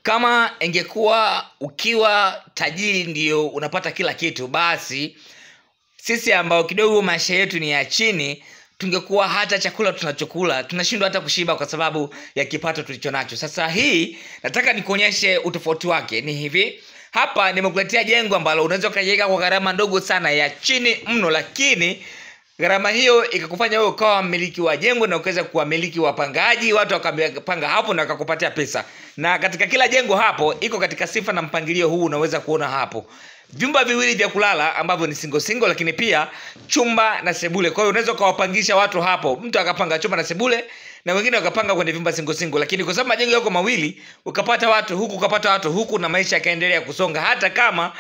Kama ingekuwa ukiwa tajiri ndio unapata kila kitu, basi sisi ambao kidogo maisha yetu ni ya chini, tungekuwa hata chakula tunachokula tunashindwa hata kushiba kwa sababu ya kipato tulichonacho. Sasa hii nataka nikuonyeshe utofauti wake. Ni hivi, hapa nimekuletea jengo ambalo unaweza kujenga kwa gharama ndogo sana ya chini mno, lakini gharama hiyo ikakufanya wewe ukawa mmiliki wa jengo na ukaweza kuwa mmiliki wa wapangaji, watu wakapanga hapo na wakakupatia pesa. Na katika kila jengo hapo iko katika sifa na mpangilio huu unaweza kuona hapo. Vyumba viwili vya kulala ambavyo ni single, lakini pia chumba na sebule. Kwa hiyo unaweza kuwapangisha watu hapo. Mtu akapanga chumba na sebule na wengine wakapanga kwenye vyumba single. Lakini kwa sababu majengo yako mawili, ukapata watu huku, ukapata watu huku, na maisha yakaendelea kusonga hata kama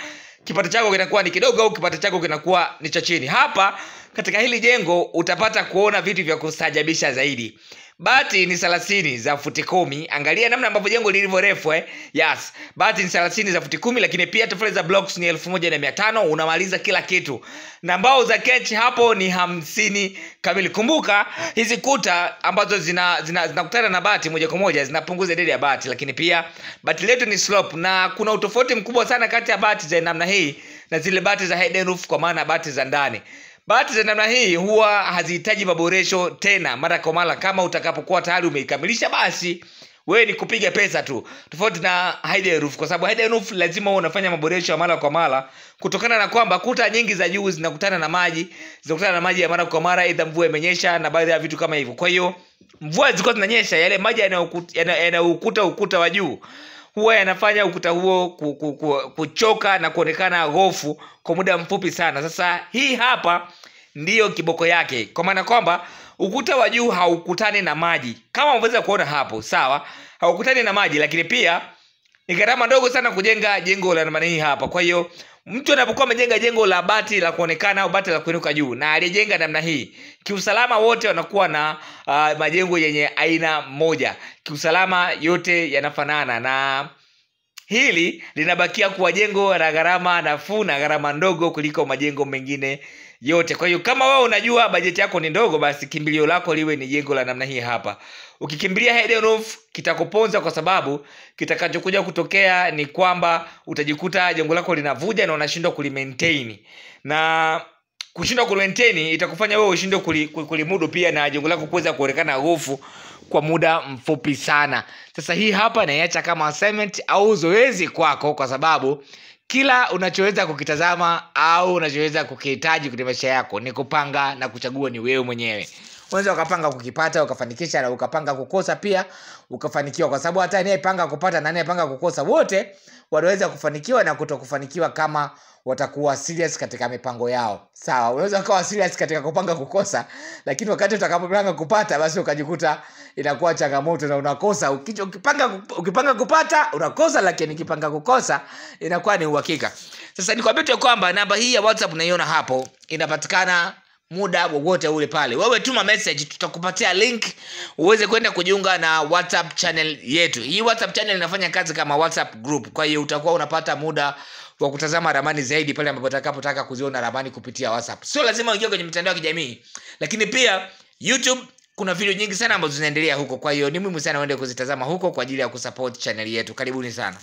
kipato chako kinakuwa ni kidogo au kipato chako kinakuwa ni cha chini. Hapa katika hili jengo utapata kuona vitu vya kustajabisha zaidi. Bati ni 30 za futi 10. Angalia namna ambavyo jengo lilivyo refu Yes. Bati ni 30 za futi 10, lakini pia tofali za blocks ni 1500. Unamaliza kila kitu. Na mbao za kenchi hapo ni 50 kamili. Kumbuka hizi kuta ambazo zinakutana na bati moja kwa moja zinapunguza idadi ya bati, lakini pia bati letu ni slope, na kuna utofauti mkubwa sana kati ya bati za namna hii na zile bati za hidden roof, kwa maana bati za ndani. Bati za namna hii huwa hazihitaji maboresho tena mara kwa mara. Kama utakapokuwa tayari umeikamilisha, basi wewe ni kupiga pesa tu. Tofauti na hidden roof, kwa sababu hidden roof lazima uwe unafanya maboresho ya mara kwa mara, kutokana na kwamba kuta nyingi za juu zinakutana na maji ya mara kwa mara, aidha mvua imenyesha na baadhi ya vitu kama hivyo. Kwa hiyo mvua zilikuwa zinanyesha, yale maji yanayokuta ukuta wa juu huwa yanafanya ukuta huo kuchoka na kuonekana gofu kwa muda mfupi sana. Sasa hii hapa ndiyo kiboko yake, kwa maana kwamba ukuta wa juu haukutani na maji kama unaweza kuona hapo. Sawa, haukutani na maji, lakini pia ni gharama ndogo sana kujenga jengo la namna hii hapa. Kwa hiyo mtu anapokuwa amejenga jengo la bati la kuonekana au bati la kuinuka juu na alijenga namna hii, kiusalama wote wanakuwa na majengo yenye aina moja. Kiusalama yote yanafanana, na hili linabakia kuwa jengo la gharama nafuu na gharama ndogo kuliko majengo mengine yote. Kwa hiyo kama wewe unajua bajeti yako ni ndogo, basi kimbilio lako liwe ni jengo la namna hii hapa. Ukikimbilia hidden roof kitakuponza, kwa sababu kitakachokuja kutokea ni kwamba utajikuta jengo lako linavuja na unashindwa kulimaintain. Na kushindwa kulimaintain itakufanya wewe ushindwe kulimudu pia, na jengo lako kuweza kuonekana gofu kwa muda mfupi sana. Sasa hii hapa naiacha kama assignment au zoezi kwako, kwa sababu kila unachoweza kukitazama au unachoweza kukihitaji kwenye maisha yako ni kupanga na kuchagua ni wewe mwenyewe. Unaweza ukapanga kukipata ukafanikisha, na ukapanga kukosa pia ukafanikiwa, kwa sababu hata anayepanga kupata na anayepanga kukosa wote wanaweza kufanikiwa na kutokufanikiwa kama watakuwa serious katika mipango yao. Sawa, unaweza kuwa serious katika kupanga kukosa, lakini wakati utakapopanga kupata, basi ukajikuta inakuwa changamoto na unakosa. Ukipanga kupata unakosa, lakini ukipanga kukosa inakuwa ni uhakika. Sasa nikwambie tu kwamba namba hii ya WhatsApp unaiona hapo inapatikana muda wowote ule pale. Wewe tuma message, tutakupatia link uweze kwenda kujiunga na WhatsApp channel yetu. Hii WhatsApp channel inafanya kazi kama WhatsApp group. Kwa hiyo utakuwa unapata muda wa kutazama ramani zaidi pale ambapo utakapotaka kuziona ramani kupitia WhatsApp. Sio lazima uingie kwenye mitandao ya kijamii, lakini pia YouTube kuna video nyingi sana ambazo zinaendelea huko. Kwa hiyo ni muhimu sana uende kuzitazama huko kwa ajili ya kusupport channel yetu. Karibuni sana.